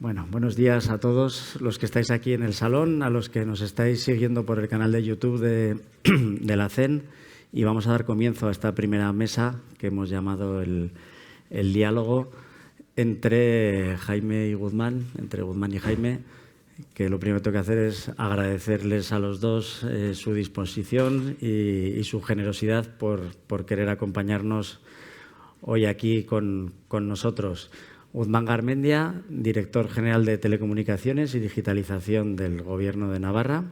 Bueno, buenos días a todos los que estáis aquí en el salón, a los que nos estáis siguiendo por el canal de YouTube de la CEN, y vamos a dar comienzo a esta primera mesa que hemos llamado el diálogo entre Jaime y Guzmán, entre Guzmán y Jaime, que lo primero que tengo que hacer es agradecerles a los dos su disposición y su generosidad por querer acompañarnos hoy aquí con nosotros. Guzmán Garmendia, director general de Telecomunicaciones y Digitalización del Gobierno de Navarra,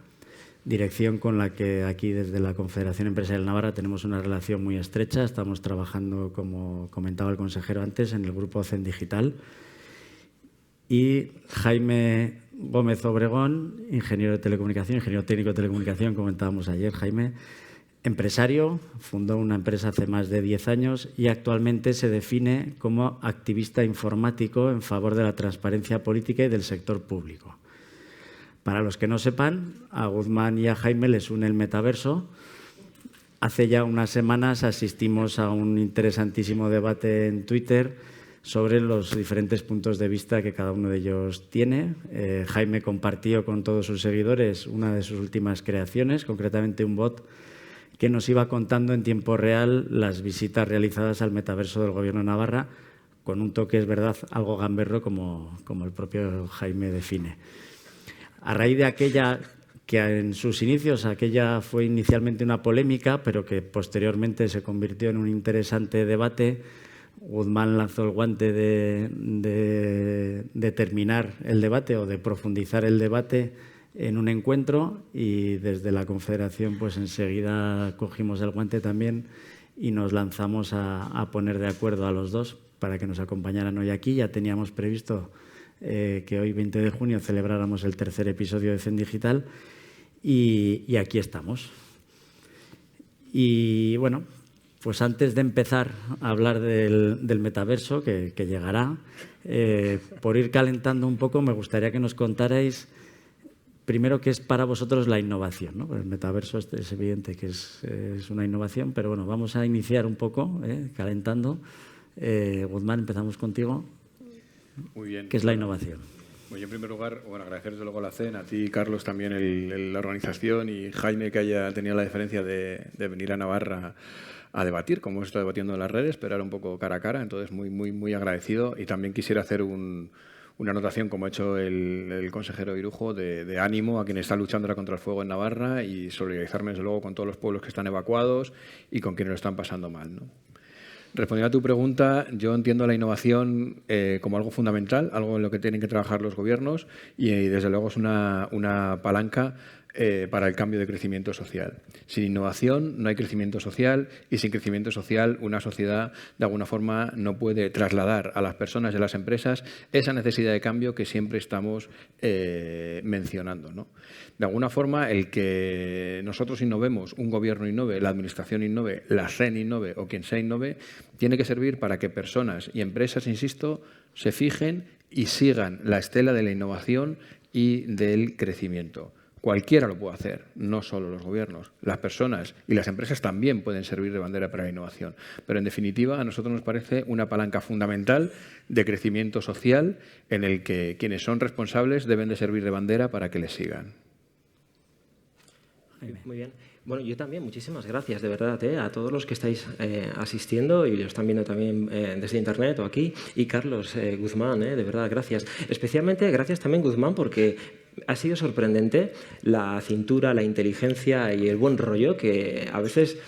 dirección con la que aquí desde la Confederación Empresarial Navarra tenemos una relación muy estrecha. Estamos trabajando, como comentaba el consejero antes, en el grupo CEN Digital. Y Jaime Gómez Obregón, ingeniero de telecomunicación, ingeniero técnico de telecomunicación, comentábamos ayer, Jaime, empresario, fundó una empresa hace más de 10 años y actualmente se define como activista informático en favor de la transparencia política y del sector público. Para los que no sepan, a Guzmán y a Jaime les une el metaverso. Hace ya unas semanas asistimos a un interesantísimo debate en Twitter sobre los diferentes puntos de vista que cada uno de ellos tiene. Jaime compartió con todos sus seguidores una de sus últimas creaciones, concretamente un bot que nos iba contando en tiempo real las visitas realizadas al metaverso del Gobierno de Navarra, con un toque, es verdad, algo gamberro, como el propio Jaime define. A raíz de aquella, que en sus inicios, aquella fue inicialmente una polémica, pero que posteriormente se convirtió en un interesante debate, Guzmán lanzó el guante de terminar el debate o de profundizar el debate en un encuentro, y desde la Confederación pues enseguida cogimos el guante también y nos lanzamos a poner de acuerdo a los dos para que nos acompañaran hoy aquí. Ya teníamos previsto que hoy, 20 de junio, celebráramos el tercer episodio de CEN Digital y aquí estamos. Y bueno, pues antes de empezar a hablar del metaverso, que llegará, por ir calentando un poco, me gustaría que nos contarais primero qué es para vosotros la innovación, ¿no? El metaverso es evidente que es una innovación, pero bueno, vamos a iniciar un poco, calentando. Guzmán, empezamos contigo. Muy bien. ¿Qué es la innovación? Bueno, yo en primer lugar, agradecer desde luego a la CEN, a ti, Carlos, también la organización, y Jaime, que haya tenido la deferencia de venir a Navarra a debatir, como hemos estado debatiendo en las redes, pero era un poco cara a cara, entonces muy agradecido. Y también quisiera hacer una anotación, como ha hecho el consejero Irujo, de ánimo a quien está luchando contra el fuego en Navarra, y solidarizarme desde luego con todos los pueblos que están evacuados y con quienes lo están pasando mal, ¿no? Respondiendo a tu pregunta, yo entiendo la innovación como algo fundamental, algo en lo que tienen que trabajar los gobiernos, y desde luego es una palanca para el cambio de crecimiento social. Sin innovación no hay crecimiento social, y sin crecimiento social una sociedad de alguna forma no puede trasladar a las personas y a las empresas esa necesidad de cambio que siempre estamos mencionando, ¿no? De alguna forma, el que nosotros innovemos, un gobierno innove, la administración innove, la CEN innove o quien sea innove, tiene que servir para que personas y empresas, insisto, se fijen y sigan la estela de la innovación y del crecimiento. Cualquiera lo puede hacer, no solo los gobiernos. Las personas y las empresas también pueden servir de bandera para la innovación. Pero, en definitiva, a nosotros nos parece una palanca fundamental de crecimiento social en el que quienes son responsables deben de servir de bandera para que les sigan. Muy bien. Bueno, yo también, muchísimas gracias, de verdad, a todos los que estáis asistiendo y los están viendo también desde Internet o aquí. Y Carlos, Guzmán, de verdad, gracias. Especialmente gracias también, Guzmán, porque ha sido sorprendente la cintura, la inteligencia y el buen rollo que a veces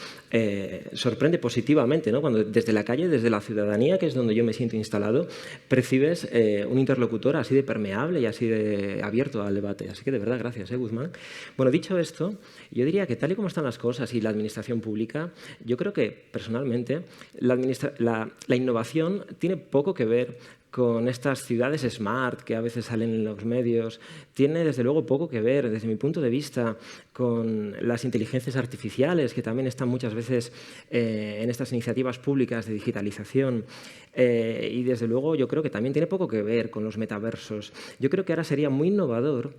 sorprende positivamente, ¿no? Cuando desde la calle, desde la ciudadanía, que es donde yo me siento instalado, percibes un interlocutor así de permeable y así de abierto al debate. Así que, de verdad, gracias, Guzmán. Bueno, dicho esto, yo diría que tal y como están las cosas y la administración pública, yo creo que, personalmente, la innovación tiene poco que ver con estas ciudades smart que a veces salen en los medios. Tiene, desde luego, poco que ver, desde mi punto de vista, con las inteligencias artificiales, que también están muchas veces en estas iniciativas públicas de digitalización. Y, desde luego, yo creo que también tiene poco que ver con los metaversos. Yo creo que ahora sería muy innovador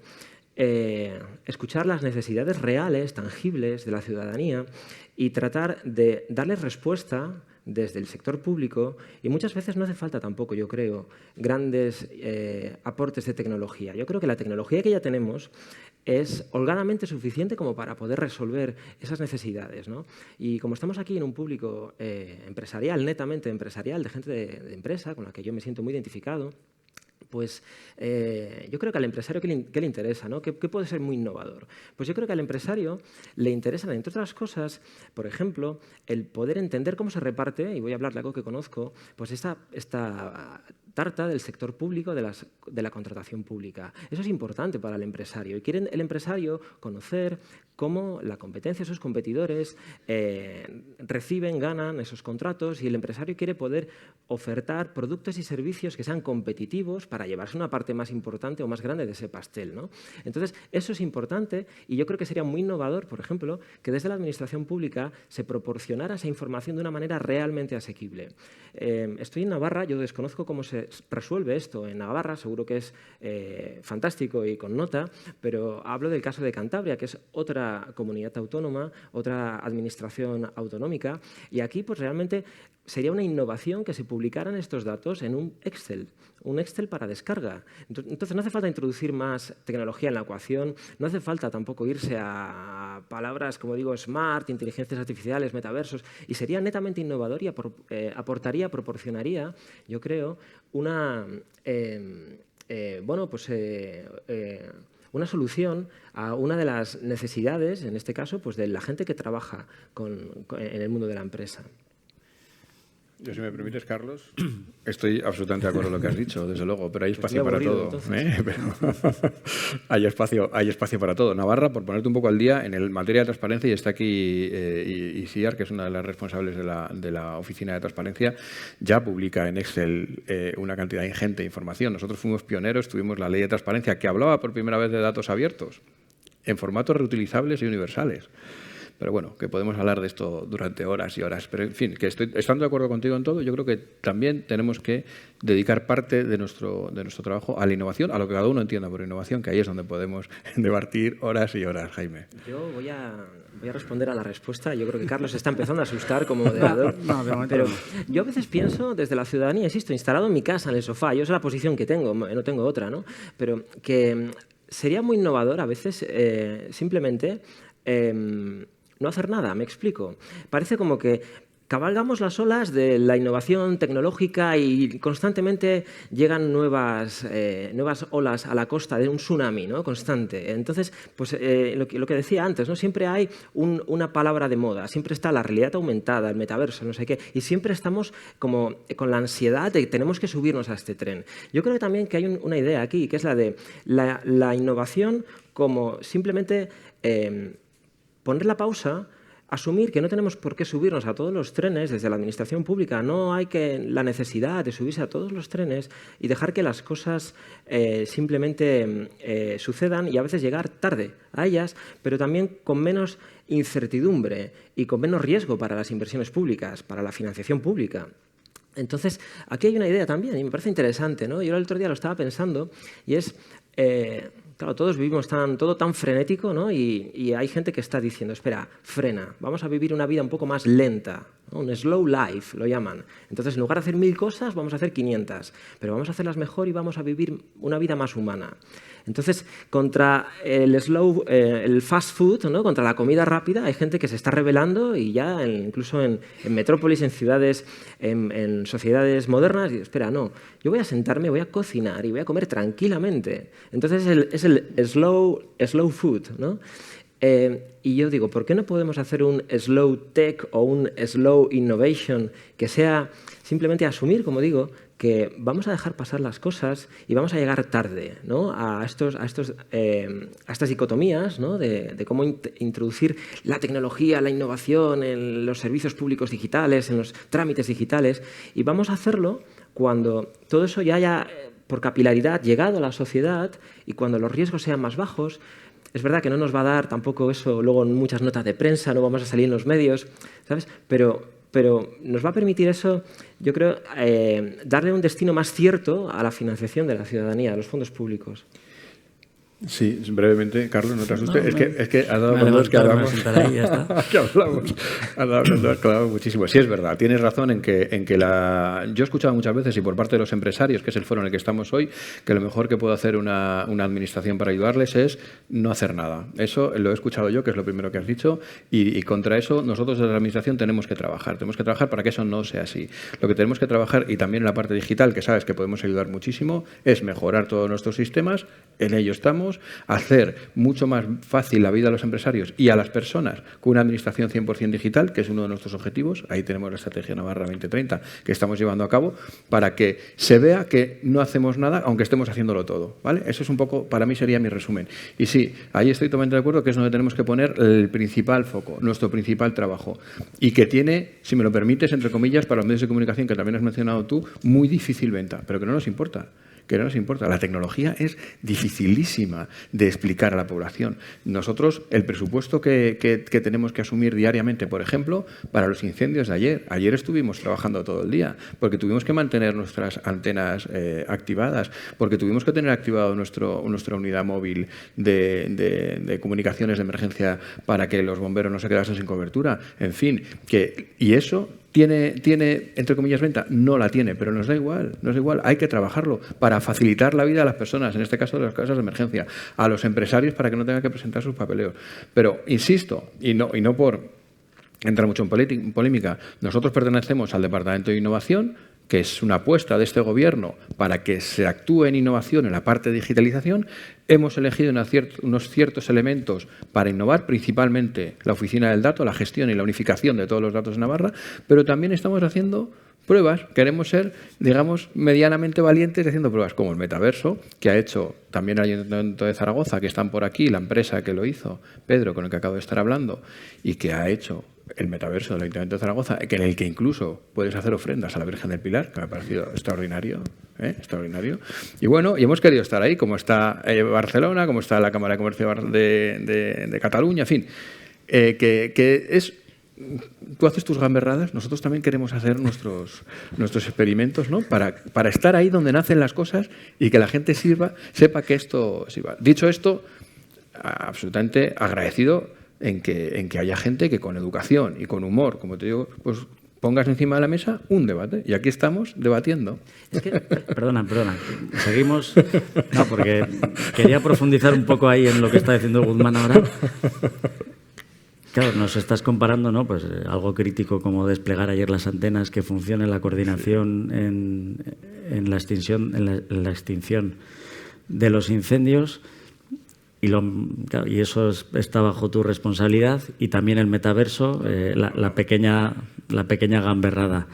escuchar las necesidades reales, tangibles de la ciudadanía, y tratar de darles respuesta desde el sector público y muchas veces no hace falta tampoco, yo creo, grandes aportes de tecnología. Yo creo que la tecnología que ya tenemos es holgadamente suficiente como para poder resolver esas necesidades, ¿no? Y como estamos aquí en un público empresarial, netamente empresarial, de gente de empresa, con la que yo me siento muy identificado, pues yo creo que al empresario, ¿qué le interesa? ¿No? ¿Qué puede ser muy innovador? Pues yo creo que al empresario le interesa, entre otras cosas, por ejemplo, el poder entender cómo se reparte, y voy a hablar de algo que conozco, pues esta tarta del sector público, de la contratación pública. Eso es importante para el empresario. Y quiere el empresario conocer cómo la competencia, sus competidores, reciben, ganan esos contratos y el empresario quiere poder ofertar productos y servicios que sean competitivos para llevarse una parte más importante o más grande de ese pastel, ¿no? Entonces, eso es importante y yo creo que sería muy innovador, por ejemplo, que desde la administración pública se proporcionara esa información de una manera realmente asequible. Estoy en Navarra, yo desconozco cómo se resuelve esto en Navarra, seguro que es fantástico y con nota, pero hablo del caso de Cantabria, que es otra comunidad autónoma, otra administración autonómica, y aquí pues realmente sería una innovación que se publicaran estos datos en un Excel para descarga. Entonces no hace falta introducir más tecnología en la ecuación, no hace falta tampoco irse a palabras como digo smart, inteligencias artificiales, metaversos, y sería netamente innovador y proporcionaría, yo creo, una solución a una de las necesidades, en este caso, pues de la gente que trabaja en el mundo de la empresa. Yo, si me permites, Carlos, estoy absolutamente de acuerdo con lo que has dicho, desde luego, pero hay espacio para todo. Pero hay espacio para todo. Navarra, por ponerte un poco al día, en materia de transparencia, y está aquí Isiar, que es una de las responsables de la Oficina de Transparencia, ya publica en Excel una cantidad ingente de información. Nosotros fuimos pioneros, tuvimos la Ley de Transparencia, que hablaba por primera vez de datos abiertos, en formatos reutilizables y universales. Pero bueno, que podemos hablar de esto durante horas y horas. Pero, en fin, que estando de acuerdo contigo en todo, yo creo que también tenemos que dedicar parte de nuestro trabajo a la innovación, a lo que cada uno entienda por innovación, que ahí es donde podemos debatir horas y horas, Jaime. Yo voy a responder a la respuesta. Yo creo que Carlos se está empezando a asustar como moderador. No, de momento pero no. yo a veces pienso desde la ciudadanía, insisto, instalado en mi casa, en el sofá, yo es la posición que tengo, no tengo otra, ¿no? Pero que sería muy innovador a veces simplemente no hacer nada, me explico. Parece como que cabalgamos las olas de la innovación tecnológica y constantemente llegan nuevas olas a la costa de un tsunami, ¿no? Constante. Entonces, pues lo que decía antes, ¿no? Siempre hay una palabra de moda, siempre está la realidad aumentada, el metaverso, no sé qué, y siempre estamos como con la ansiedad de que tenemos que subirnos a este tren. Yo creo también que hay una idea aquí, que es la de la innovación como simplemente poner la pausa, asumir que no tenemos por qué subirnos a todos los trenes desde la administración pública, no hay la necesidad de subirse a todos los trenes y dejar que las cosas simplemente sucedan y a veces llegar tarde a ellas, pero también con menos incertidumbre y con menos riesgo para las inversiones públicas, para la financiación pública. Entonces, aquí hay una idea también y me parece interesante, ¿no? Yo el otro día lo estaba pensando y es... Claro, todos vivimos todo tan frenético, ¿no? Y hay gente que está diciendo, espera, frena, vamos a vivir una vida un poco más lenta, ¿no? Un slow life, lo llaman. Entonces, en lugar de hacer 1000 cosas, vamos a hacer 500, pero vamos a hacerlas mejor y vamos a vivir una vida más humana. Entonces, contra el fast food, ¿no? Contra la comida rápida, hay gente que se está rebelando y ya incluso en metrópolis, en ciudades, en sociedades modernas, y espera, no, yo voy a sentarme, voy a cocinar y voy a comer tranquilamente. Entonces, es el slow food, ¿no? Y yo digo, ¿por qué no podemos hacer un slow tech o un slow innovation que sea simplemente asumir, como digo, que vamos a dejar pasar las cosas y vamos a llegar tarde, ¿no? a estas dicotomías, ¿no? de cómo introducir la tecnología, la innovación en los servicios públicos digitales, en los trámites digitales, y vamos a hacerlo cuando todo eso ya haya, por capilaridad, llegado a la sociedad y cuando los riesgos sean más bajos. Es verdad que no nos va a dar tampoco eso luego en muchas notas de prensa, no vamos a salir en los medios, ¿sabes? Pero nos va a permitir eso, yo creo, darle un destino más cierto a la financiación de la ciudadanía, a los fondos públicos. Sí, brevemente, Carlos, no te asustes. No, es que ha dado con dos que hablamos. Ahí, ya está. Que hablamos. Ha dado con dos que hablamos muchísimo. Sí, es verdad, tienes razón en que yo he escuchado muchas veces, y por parte de los empresarios, que es el foro en el que estamos hoy, que lo mejor que puede hacer una administración para ayudarles es no hacer nada. Eso lo he escuchado yo, que es lo primero que has dicho, y contra eso nosotros desde la administración tenemos que trabajar. Tenemos que trabajar para que eso no sea así. Lo que tenemos que trabajar, y también en la parte digital, que sabes que podemos ayudar muchísimo, es mejorar todos nuestros sistemas, en ello estamos, hacer mucho más fácil la vida a los empresarios y a las personas con una administración 100% digital, que es uno de nuestros objetivos. Ahí tenemos la Estrategia Navarra 2030 que estamos llevando a cabo para que se vea que no hacemos nada aunque estemos haciéndolo todo, ¿vale? Eso es un poco, para mí sería mi resumen. Y sí, ahí estoy totalmente de acuerdo que es donde tenemos que poner el principal foco, nuestro principal trabajo, y que tiene, si me lo permites, entre comillas, para los medios de comunicación, que también has mencionado tú, muy difícil venta, pero que no nos importa. Que no nos importa. La tecnología es dificilísima de explicar a la población. Nosotros, el presupuesto que tenemos que asumir diariamente, por ejemplo, para los incendios de ayer. Ayer estuvimos trabajando todo el día porque tuvimos que mantener nuestras antenas activadas, porque tuvimos que tener activado nuestra unidad móvil de comunicaciones de emergencia para que los bomberos no se quedasen sin cobertura. En fin, y eso... ¿Tiene, entre comillas, venta? No la tiene, pero nos da igual, hay que trabajarlo para facilitar la vida a las personas, en este caso de las casas de emergencia, a los empresarios para que no tengan que presentar sus papeleos. Pero, insisto, y no por entrar mucho en polémica, nosotros pertenecemos al Departamento de Innovación, que es una apuesta de este Gobierno para que se actúe en innovación en la parte de digitalización. Hemos elegido unos ciertos elementos para innovar, principalmente la oficina del dato, la gestión y la unificación de todos los datos de Navarra, pero también estamos haciendo pruebas. Queremos ser, digamos, medianamente valientes haciendo pruebas como el metaverso, que ha hecho también el Ayuntamiento de Zaragoza, que están por aquí, la empresa que lo hizo, Pedro, con el que acabo de estar hablando, y que ha hecho el metaverso del Ayuntamiento de Zaragoza, en el que incluso puedes hacer ofrendas a la Virgen del Pilar, que me ha parecido extraordinario, extraordinario. Y bueno, y hemos querido estar ahí, como está Barcelona, como está la Cámara de Comercio de Cataluña, en fin, que es... Tú haces tus gamberradas, nosotros también queremos hacer nuestros experimentos, ¿no? Para estar ahí donde nacen las cosas y que la gente sepa que esto sirva. Dicho esto, absolutamente agradecido en que haya gente que con educación y con humor, como te digo, pues pongas encima de la mesa un debate. Y aquí estamos debatiendo. Es que, perdona. Seguimos. No, porque quería profundizar un poco ahí en lo que está diciendo Guzmán ahora. Claro, nos estás comparando, ¿no? Pues algo crítico como desplegar ayer las antenas, que funcione la coordinación en la extinción de los incendios, y eso está bajo tu responsabilidad, y también el metaverso, la pequeña gamberrada.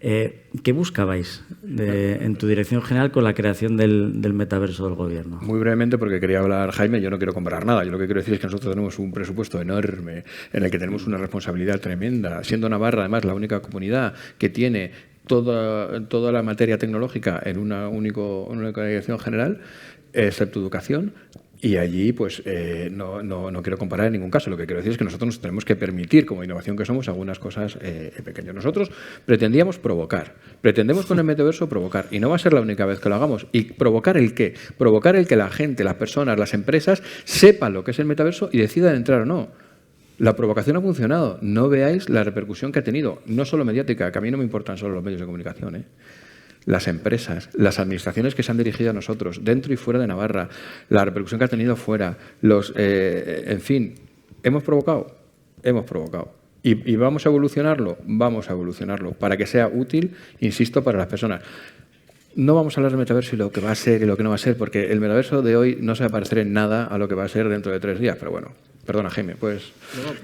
¿Qué buscabais en tu dirección general con la creación del metaverso del Gobierno? Muy brevemente, porque quería hablar, Jaime, yo no quiero comparar nada. Yo lo que quiero decir es que nosotros tenemos un presupuesto enorme en el que tenemos una responsabilidad tremenda. Siendo Navarra, además, la única comunidad que tiene toda la materia tecnológica en una única dirección general, excepto educación. Y allí, pues, no quiero comparar en ningún caso. Lo que quiero decir es que nosotros nos tenemos que permitir, como innovación que somos, algunas cosas pequeñas. Nosotros pretendemos con el metaverso provocar. Y no va a ser la única vez que lo hagamos. ¿Y provocar el qué? Provocar el que la gente, las personas, las empresas sepan lo que es el metaverso y decidan entrar o no. La provocación ha funcionado. No veáis la repercusión que ha tenido. No solo mediática, que a mí no me importan solo los medios de comunicación, Las empresas, las administraciones que se han dirigido a nosotros, dentro y fuera de Navarra, la repercusión que ha tenido fuera, en fin, hemos provocado. ¿Y vamos a evolucionarlo? Vamos a evolucionarlo para que sea útil, insisto, para las personas. No vamos a hablar del metaverso y lo que va a ser y lo que no va a ser, porque el metaverso de hoy no se va a parecer en nada a lo que va a ser dentro de 3 días, pero bueno. Perdona, Jaime, pues,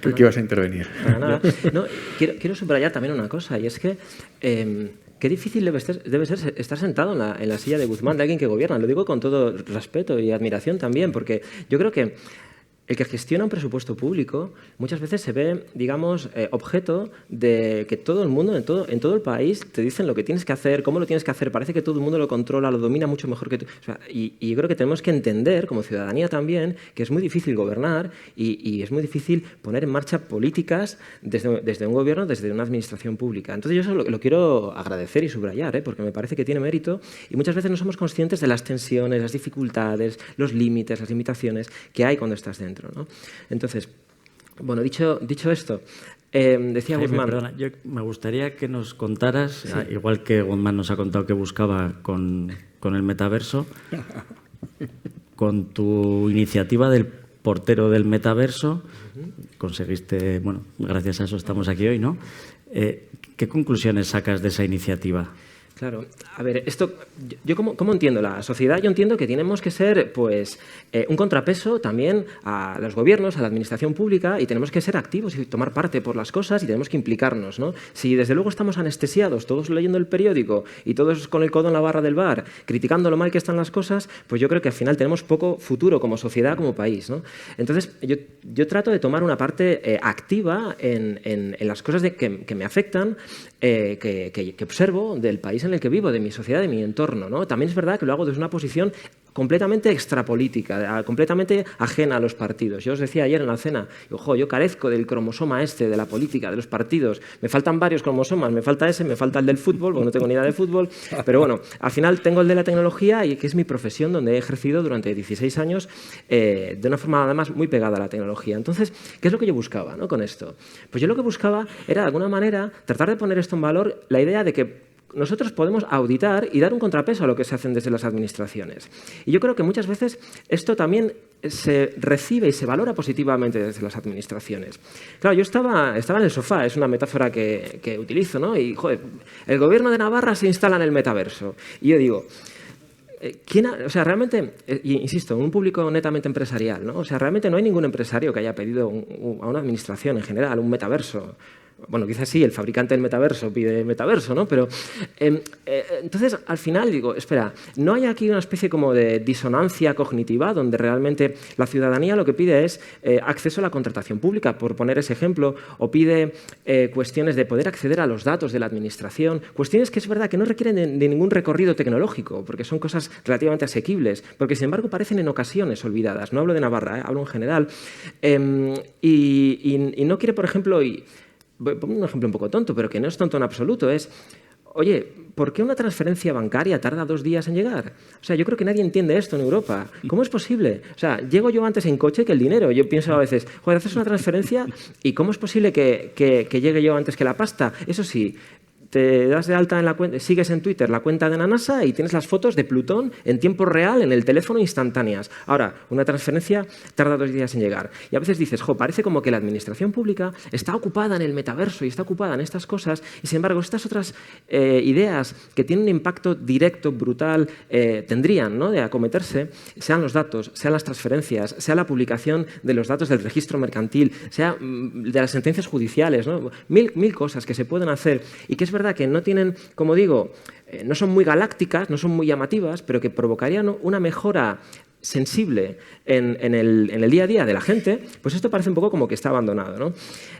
¿qué ibas a intervenir? Nada. No, quiero subrayar también una cosa, y es que qué difícil debe ser estar sentado en la silla de Guzmán, de alguien que gobierna. Lo digo con todo respeto y admiración también, porque yo creo que el que gestiona un presupuesto público muchas veces se ve, digamos, objeto de que todo el mundo, en todo el país, te dicen lo que tienes que hacer, cómo lo tienes que hacer. Parece que todo el mundo lo controla, lo domina mucho mejor que tú. O sea, y yo creo que tenemos que entender, como ciudadanía también, que es muy difícil gobernar y es muy difícil poner en marcha políticas desde un gobierno, desde una administración pública. Entonces yo eso lo quiero agradecer y subrayar, porque me parece que tiene mérito y muchas veces no somos conscientes de las tensiones, las dificultades, los límites, las limitaciones que hay cuando estás dentro, ¿no? Entonces, bueno, dicho esto, decía Jaime, Guzmán... Perdona, me gustaría que nos contaras, igual que Guzmán nos ha contado que buscaba con el metaverso, con tu iniciativa del portero del metaverso, conseguiste, bueno, gracias a eso estamos aquí hoy, ¿no? ¿Qué conclusiones sacas de esa iniciativa? Claro. A ver, esto, yo ¿cómo entiendo la sociedad? Yo entiendo que tenemos que ser, pues, un contrapeso también a los gobiernos, a la administración pública, y tenemos que ser activos y tomar parte por las cosas y tenemos que implicarnos, ¿no? Si desde luego estamos anestesiados, todos leyendo el periódico y todos con el codo en la barra del bar, criticando lo mal que están las cosas, pues yo creo que al final tenemos poco futuro como sociedad, como país, ¿no? Entonces, yo trato de tomar una parte activa en las cosas que me afectan, que observo del país en el que vivo, de mi sociedad, de mi entorno, ¿no? También es verdad que lo hago desde una posición completamente extrapolítica, completamente ajena a los partidos. Yo os decía ayer en la cena, yo carezco del cromosoma de la política, de los partidos. Me faltan varios cromosomas, me falta ese, me falta el del fútbol, porque no tengo ni idea de fútbol, pero bueno, al final tengo el de la tecnología y que es mi profesión donde he ejercido durante 16 años de una forma además muy pegada a la tecnología. Entonces, ¿qué es lo que yo buscaba, ¿no? Con esto? Pues yo lo que buscaba era de alguna manera tratar de poner esto en valor, la idea de que nosotros podemos auditar y dar un contrapeso a lo que se hacen desde las administraciones. Y yo creo que muchas veces esto también se recibe y se valora positivamente desde las administraciones. Claro, yo estaba en el sofá, es una metáfora que utilizo, ¿no? Y, joder, el gobierno de Navarra se instala en el metaverso. Y yo digo... o sea, realmente, insisto, un público netamente empresarial, ¿no? O sea, realmente no hay ningún empresario que haya pedido a una administración en general un metaverso. Bueno, quizás sí, el fabricante del metaverso pide metaverso, ¿no? Pero entonces, al final digo, espera, ¿no hay aquí una especie como de disonancia cognitiva donde realmente la ciudadanía lo que pide es acceso a la contratación pública, por poner ese ejemplo, o pide cuestiones de poder acceder a los datos de la administración, cuestiones que es verdad que no requieren de ningún recorrido tecnológico, porque son cosas relativamente asequibles, porque sin embargo parecen en ocasiones olvidadas. No hablo de Navarra, hablo en general. Y no quiere, por ejemplo... Pongo un ejemplo un poco tonto, pero que no es tonto en absoluto. Es, oye, ¿por qué una transferencia bancaria tarda 2 días en llegar? O sea, yo creo que nadie entiende esto en Europa. ¿Cómo es posible? O sea, llego yo antes en coche que el dinero. Yo pienso a veces, joder, haces una transferencia y ¿cómo es posible que llegue yo antes que la pasta? Eso sí, te das de alta en la cuenta, sigues en Twitter la cuenta de la NASA y tienes las fotos de Plutón en tiempo real en el teléfono instantáneas. Ahora, una transferencia tarda 2 días en llegar. Y a veces dices, parece como que la administración pública está ocupada en el metaverso y está ocupada en estas cosas y, sin embargo, estas otras ideas que tienen un impacto directo, brutal, tendrían, ¿no?, de acometerse, sean los datos, sean las transferencias, sea la publicación de los datos del registro mercantil, sea de las sentencias judiciales, ¿no? Mil cosas que se pueden hacer y que es verdad que no tienen, como digo, no son muy galácticas, no son muy llamativas, pero que provocarían una mejora sensible en el día a día de la gente, pues esto parece un poco como que está abandonado, ¿no?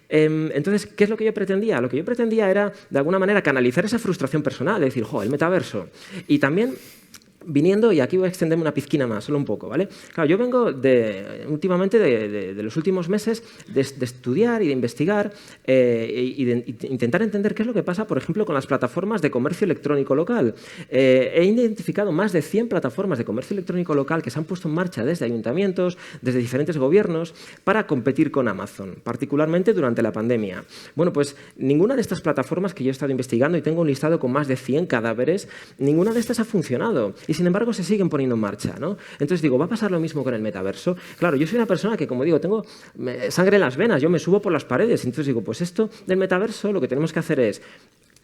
Entonces, ¿qué es lo que yo pretendía? Lo que yo pretendía era, de alguna manera, canalizar esa frustración personal, decir, el metaverso. Y también... viniendo, y aquí voy a extenderme una pizquina más, solo un poco, ¿vale? Claro, yo vengo últimamente de los últimos meses de estudiar y de investigar y de intentar entender qué es lo que pasa, por ejemplo, con las plataformas de comercio electrónico local. He identificado más de 100 plataformas de comercio electrónico local que se han puesto en marcha desde ayuntamientos, desde diferentes gobiernos, para competir con Amazon, particularmente durante la pandemia. Bueno, pues ninguna de estas plataformas que yo he estado investigando, y tengo un listado con más de 100 cadáveres, ninguna de estas ha funcionado. Y sin embargo se siguen poniendo en marcha, ¿no? Entonces digo, ¿va a pasar lo mismo con el metaverso? Claro, yo soy una persona que, como digo, tengo sangre en las venas, yo me subo por las paredes. Entonces digo, pues esto del metaverso lo que tenemos que hacer es,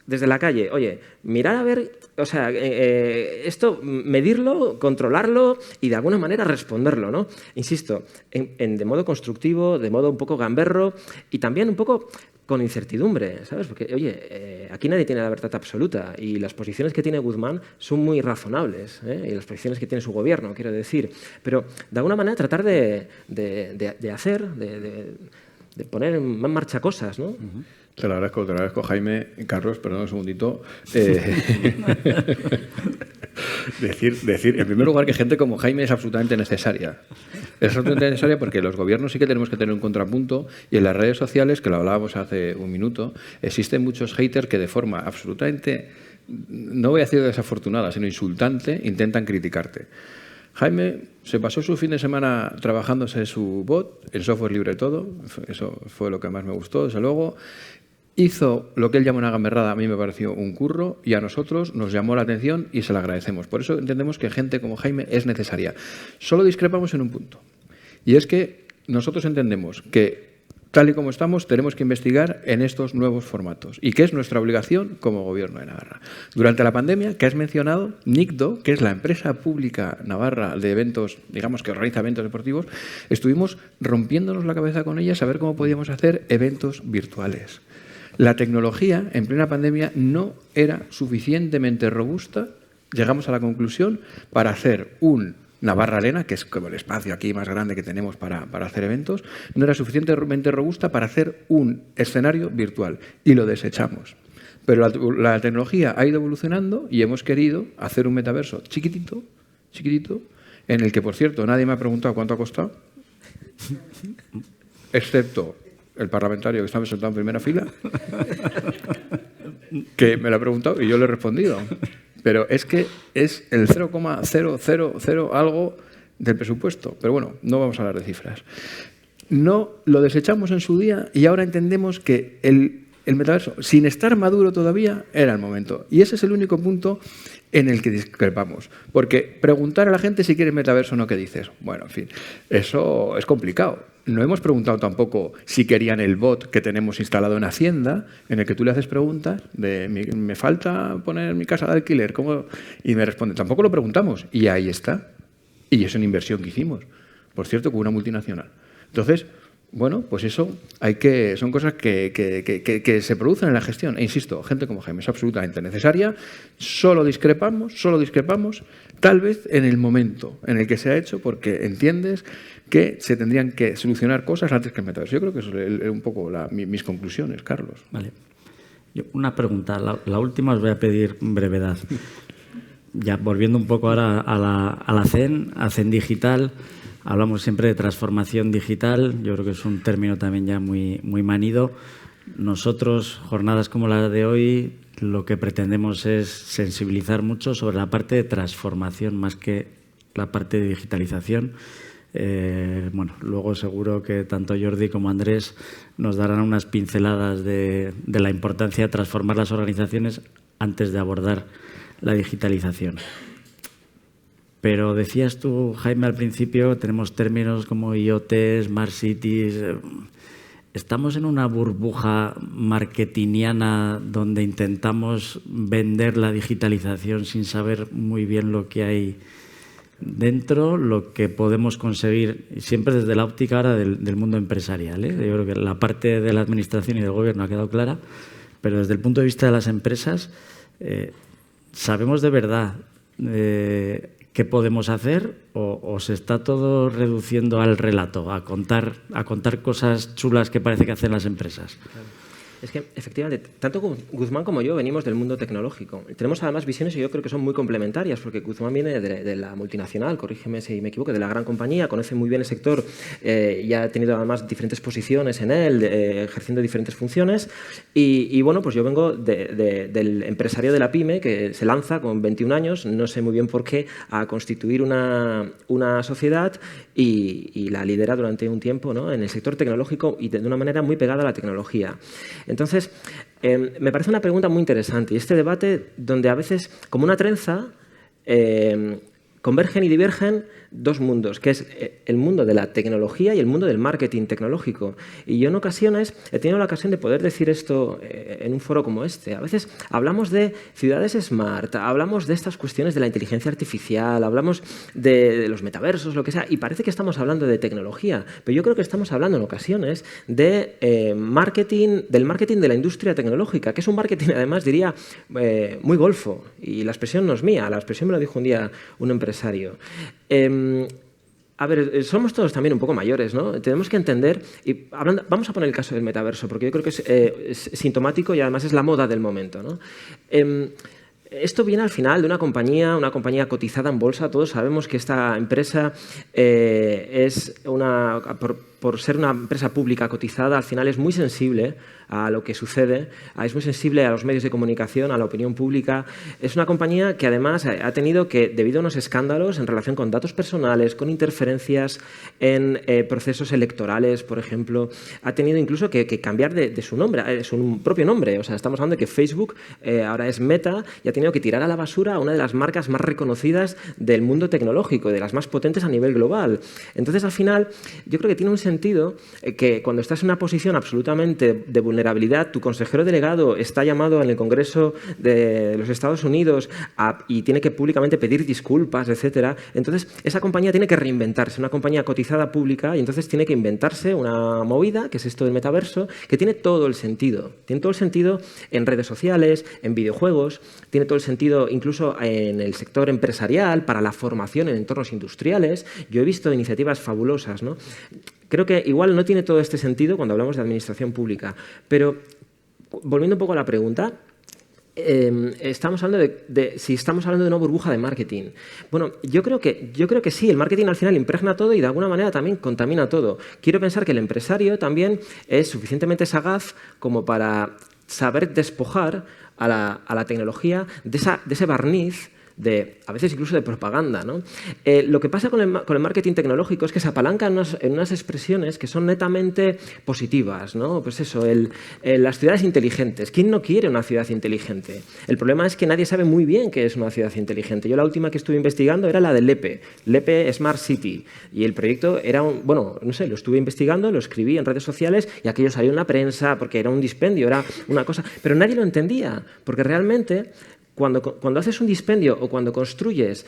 desde la calle, oye, mirar a ver, o sea, esto, medirlo, controlarlo y de alguna manera responderlo, ¿no? Insisto, de modo constructivo, de modo un poco gamberro y también un poco con incertidumbre, ¿sabes? Porque, oye, aquí nadie tiene la verdad absoluta y las posiciones que tiene Guzmán son muy razonables, y las posiciones que tiene su gobierno, quiero decir. Pero, de alguna manera, tratar de poner en marcha cosas, ¿no? Te lo agradezco, Jaime. Carlos, perdón un segundito. Decir, en primer lugar, que gente como Jaime es absolutamente necesaria. Es absolutamente necesaria porque los gobiernos sí que tenemos que tener un contrapunto y en las redes sociales, que lo hablábamos hace un minuto, existen muchos haters que de forma absolutamente, no voy a decir desafortunada, sino insultante, intentan criticarte. Jaime se pasó su fin de semana trabajándose su bot, el software libre todo, eso fue lo que más me gustó, desde luego. Hizo lo que él llama una gamberrada, a mí me pareció un curro y a nosotros nos llamó la atención y se la agradecemos. Por eso entendemos que gente como Jaime es necesaria. Solo discrepamos en un punto y es que nosotros entendemos que tal y como estamos tenemos que investigar en estos nuevos formatos y que es nuestra obligación como Gobierno de Navarra. Durante la pandemia, que has mencionado, NICDO, que es la empresa pública navarra de eventos, digamos que organiza eventos deportivos, estuvimos rompiéndonos la cabeza con ella a saber cómo podíamos hacer eventos virtuales. La tecnología en plena pandemia no era suficientemente robusta, llegamos a la conclusión, para hacer un Navarra Arena, que es como el espacio aquí más grande que tenemos para hacer eventos, no era suficientemente robusta para hacer un escenario virtual y lo desechamos. Pero la tecnología ha ido evolucionando y hemos querido hacer un metaverso chiquitito, en el que, por cierto, nadie me ha preguntado cuánto ha costado, excepto el parlamentario que estaba sentado en primera fila, que me lo ha preguntado y yo le he respondido. Pero es que es el 0,000 algo del presupuesto. Pero bueno, no vamos a hablar de cifras. No lo desechamos en su día y ahora entendemos que el metaverso, sin estar maduro todavía, era el momento. Y ese es el único punto en el que discrepamos. Porque preguntar a la gente si quiere metaverso o no, ¿qué dices? Bueno, en fin, eso es complicado. No hemos preguntado tampoco si querían el bot que tenemos instalado en Hacienda, en el que tú le haces preguntas de me falta poner mi casa de alquiler, ¿cómo? Y me responde, tampoco lo preguntamos. Y ahí está. Y es una inversión que hicimos, por cierto, con una multinacional. Entonces, bueno, pues eso son cosas que se producen en la gestión. E insisto, gente como Jaime es absolutamente necesaria. Solo discrepamos, tal vez en el momento en el que se ha hecho, porque entiendes que se tendrían que solucionar cosas antes que el metaverso. Yo creo que eso es un poco mis conclusiones, Carlos. Vale. Una pregunta, la última os voy a pedir brevedad. Ya volviendo un poco ahora a la CEN Digital, hablamos siempre de transformación digital, yo creo que es un término también ya muy manido. Nosotros, jornadas como la de hoy, lo que pretendemos es sensibilizar mucho sobre la parte de transformación más que la parte de digitalización. Bueno, luego seguro que tanto Jordi como Andrés nos darán unas pinceladas de la importancia de transformar las organizaciones antes de abordar la digitalización. Pero decías tú, Jaime, al principio, tenemos términos como IoT, Smart Cities. ¿Estamos en una burbuja marketingiana donde intentamos vender la digitalización sin saber muy bien lo que hay dentro, lo que podemos conseguir, siempre desde la óptica ahora del mundo empresarial? Yo creo que la parte de la administración y del gobierno ha quedado clara, pero desde el punto de vista de las empresas, ¿sabemos de verdad qué podemos hacer o se está todo reduciendo al relato, a contar cosas chulas que parece que hacen las empresas? Es que, efectivamente, tanto Guzmán como yo venimos del mundo tecnológico. Tenemos además visiones que yo creo que son muy complementarias, porque Guzmán viene de la multinacional, corrígeme si me equivoco, de la gran compañía, conoce muy bien el sector y ha tenido además diferentes posiciones en él, ejerciendo diferentes funciones. Y bueno, pues yo vengo del empresario de la PYME, que se lanza con 21 años, no sé muy bien por qué, a constituir una sociedad y la lidera durante un tiempo, ¿no?, en el sector tecnológico y de una manera muy pegada a la tecnología. Entonces, me parece una pregunta muy interesante y este debate donde a veces, como una trenza, convergen y divergen dos mundos, que es el mundo de la tecnología y el mundo del marketing tecnológico. Y yo en ocasiones he tenido la ocasión de poder decir esto en un foro como este. A veces hablamos de ciudades smart, hablamos de estas cuestiones de la inteligencia artificial, hablamos de los metaversos, lo que sea, y parece que estamos hablando de tecnología, pero yo creo que estamos hablando en ocasiones de marketing, del marketing de la industria tecnológica, que es un marketing, además, diría, muy golfo. Y la expresión no es mía, la expresión me lo dijo un día un empresario. A ver, somos todos también un poco mayores, ¿no? Tenemos que entender, y vamos a poner el caso del metaverso, porque yo creo que es sintomático y además es la moda del momento, ¿no? Esto viene al final de una compañía cotizada en bolsa. Todos sabemos que esta empresa es por ser una empresa pública cotizada, al final es muy sensible a lo que sucede, es muy sensible a los medios de comunicación, a la opinión pública. Es una compañía que además ha tenido que, debido a unos escándalos en relación con datos personales, con interferencias en procesos electorales, por ejemplo, ha tenido incluso que cambiar de su nombre, su propio nombre. O sea, estamos hablando de que Facebook ahora es Meta y ha tenido que tirar a la basura a una de las marcas más reconocidas del mundo tecnológico, de las más potentes a nivel global. Entonces, al final, yo creo que tiene un sentido que cuando estás en una posición absolutamente de vulnerabilidad, tu consejero delegado está llamado en el Congreso de los Estados Unidos y tiene que públicamente pedir disculpas, etcétera. Entonces, esa compañía tiene que reinventarse, una compañía cotizada pública, y entonces tiene que inventarse una movida, que es esto del metaverso, que tiene todo el sentido. Tiene todo el sentido en redes sociales, en videojuegos, tiene todo el sentido incluso en el sector empresarial, para la formación en entornos industriales. Yo he visto iniciativas fabulosas, ¿no? Creo que igual no tiene todo este sentido cuando hablamos de administración pública, pero volviendo un poco a la pregunta, estamos hablando si estamos hablando de una burbuja de marketing. Bueno, yo creo que sí, el marketing al final impregna todo y de alguna manera también contamina todo. Quiero pensar que el empresario también es suficientemente sagaz como para saber despojar a la tecnología de ese barniz a veces incluso de propaganda, ¿no? Lo que pasa con el marketing tecnológico es que se apalanca en unas expresiones que son netamente positivas, ¿no? Pues eso, las ciudades inteligentes. ¿Quién no quiere una ciudad inteligente? El problema es que nadie sabe muy bien qué es una ciudad inteligente. Yo la última que estuve investigando era la de Lepe Smart City, y el proyecto era bueno, no sé, lo estuve investigando, lo escribí en redes sociales y aquello salió en la prensa porque era un dispendio, era una cosa, pero nadie lo entendía, porque realmente cuando haces un dispendio o cuando construyes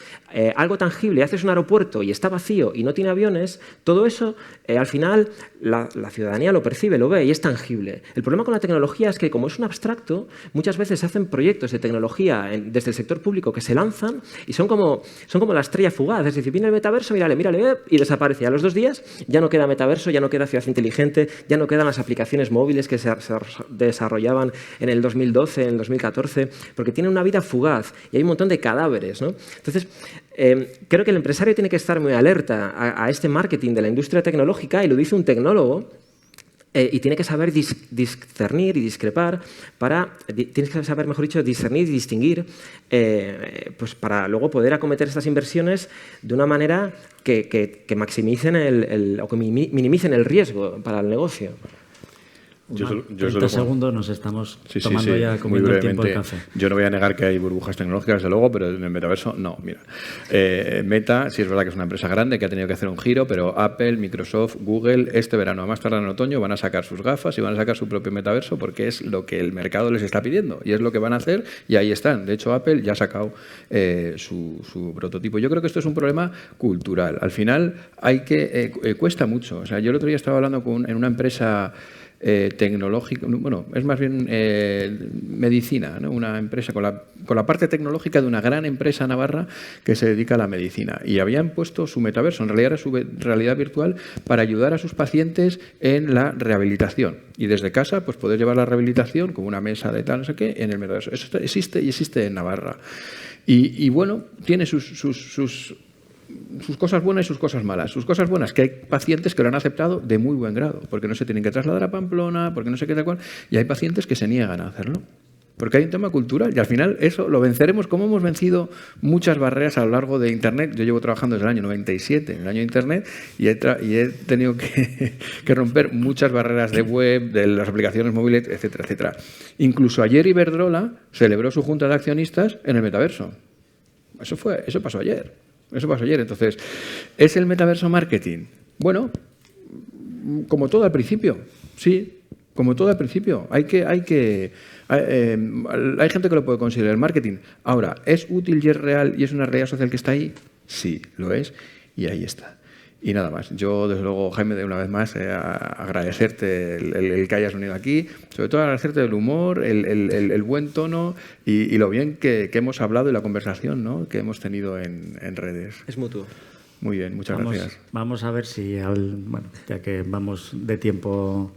algo tangible, haces un aeropuerto y está vacío y no tiene aviones, todo eso al final la ciudadanía lo percibe, lo ve y es tangible. El problema con la tecnología es que, como es un abstracto, muchas veces se hacen proyectos de tecnología desde el sector público que se lanzan y son como la estrella fugaz. Es decir, viene el metaverso, mírale, y desaparece. A los 2 días ya no queda metaverso, ya no queda ciudad inteligente, ya no quedan las aplicaciones móviles que se desarrollaban en el 2012, en el 2014, porque tienen una vida fugaz y hay un montón de cadáveres, ¿no? Entonces, creo que el empresario tiene que estar muy alerta a este marketing de la industria tecnológica, y lo dice un tecnólogo, y tiene que saber discernir y discrepar tienes que saber, mejor dicho, discernir y distinguir pues para luego poder acometer estas inversiones de una manera que maximicen o que minimicen el riesgo para el negocio. 30 segundos nos estamos tomando ya comiendo el tiempo del café. Yo no voy a negar que hay burbujas tecnológicas, desde luego, pero en el metaverso no. Mira, Meta sí es verdad que es una empresa grande que ha tenido que hacer un giro, pero Apple, Microsoft, Google, este verano, a más tardar en otoño, van a sacar sus gafas y van a sacar su propio metaverso, porque es lo que el mercado les está pidiendo y es lo que van a hacer, y ahí están. De hecho, Apple ya ha sacado su prototipo. Yo creo que esto es un problema cultural. Al final cuesta mucho. O sea, yo el otro día estaba hablando en una empresa tecnológico, bueno, es más bien medicina, ¿no? Una empresa con la parte tecnológica de una gran empresa navarra que se dedica a la medicina, y habían puesto su metaverso, en realidad era su realidad virtual, para ayudar a sus pacientes en la rehabilitación, y desde casa pues poder llevar la rehabilitación como una mesa de tal, no sé qué, en el metaverso. Eso existe en Navarra, y bueno, tiene sus cosas buenas y sus cosas malas. Sus cosas buenas, que hay pacientes que lo han aceptado de muy buen grado, porque no se tienen que trasladar a Pamplona, porque no sé qué tal cual, y hay pacientes que se niegan a hacerlo, porque hay un tema cultural, y al final eso lo venceremos, como hemos vencido muchas barreras a lo largo de Internet. Yo llevo trabajando desde el año 97 en el año de Internet, y he tenido que romper muchas barreras de web, de las aplicaciones móviles, etcétera, etcétera. Incluso ayer Iberdrola celebró su junta de accionistas en el metaverso. Eso pasó ayer. Eso pasó ayer. Entonces, ¿es el metaverso marketing? Bueno, como todo al principio, sí, como todo al principio. Hay gente que lo puede considerar marketing. Ahora, ¿es útil y es real y es una realidad social que está ahí? Sí, lo es y ahí está. Y nada más. Yo, desde luego, Jaime, de una vez más, agradecerte el que hayas venido aquí, sobre todo agradecerte el humor, el buen tono y lo bien que hemos hablado y la conversación, ¿no?, que hemos tenido en redes. Es mutuo. Muy bien, muchas gracias. Vamos a ver si, ya que vamos de tiempo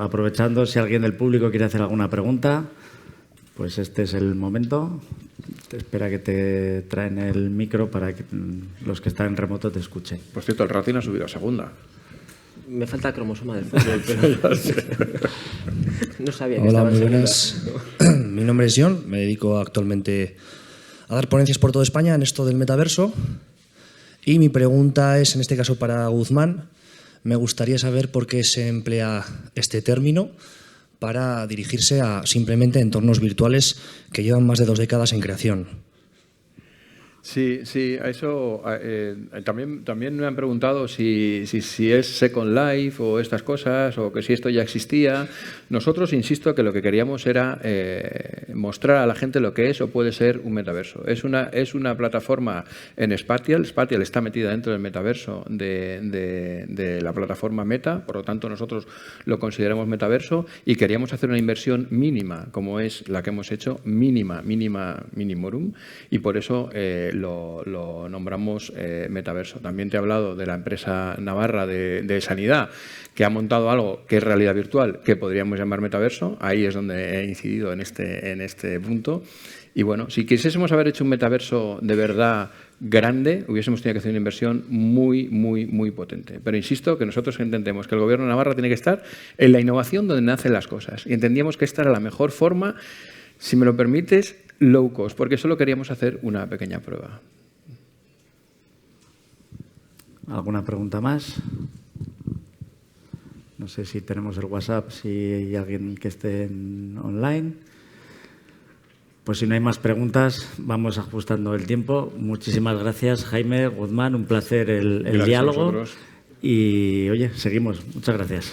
aprovechando, si alguien del público quiere hacer alguna pregunta, pues este es el momento. Espera que te traen el micro para que los que están en remoto te escuchen. Por cierto, el Racing ha subido a segunda. Me falta cromosoma del fútbol, pero no sabía que Hola, estaba en muy segunda. buenas. Mi nombre es John, me dedico actualmente a dar ponencias por toda España en esto del metaverso. Y mi pregunta es, en este caso para Guzmán, me gustaría saber por qué se emplea este término para dirigirse a simplemente entornos virtuales que llevan más de 2 décadas en creación. Sí, a eso también me han preguntado si es Second Life o estas cosas, o que si esto ya existía. Nosotros, insisto, que lo que queríamos era mostrar a la gente lo que es o puede ser un metaverso. Es una plataforma en Spatial. Spatial está metida dentro del metaverso de la plataforma Meta, por lo tanto nosotros lo consideramos metaverso y queríamos hacer una inversión mínima, como es la que hemos hecho, minimorum, y por eso lo nombramos metaverso. También te he hablado de la empresa navarra de sanidad, que ha montado algo que es realidad virtual, que podríamos llamar metaverso. Ahí es donde he incidido en este punto. Y bueno, si quisiésemos haber hecho un metaverso de verdad grande, hubiésemos tenido que hacer una inversión muy potente. Pero insisto que nosotros entendemos que el Gobierno de Navarra tiene que estar en la innovación donde nacen las cosas. Y entendíamos que esta era la mejor forma, si me lo permites, low cost, porque solo queríamos hacer una pequeña prueba. ¿Alguna pregunta más? No sé si tenemos el WhatsApp, si hay alguien que esté online. Pues si no hay más preguntas, vamos ajustando el tiempo. Muchísimas gracias, Jaime, Guzmán, un placer el diálogo. Y oye, seguimos. Muchas gracias.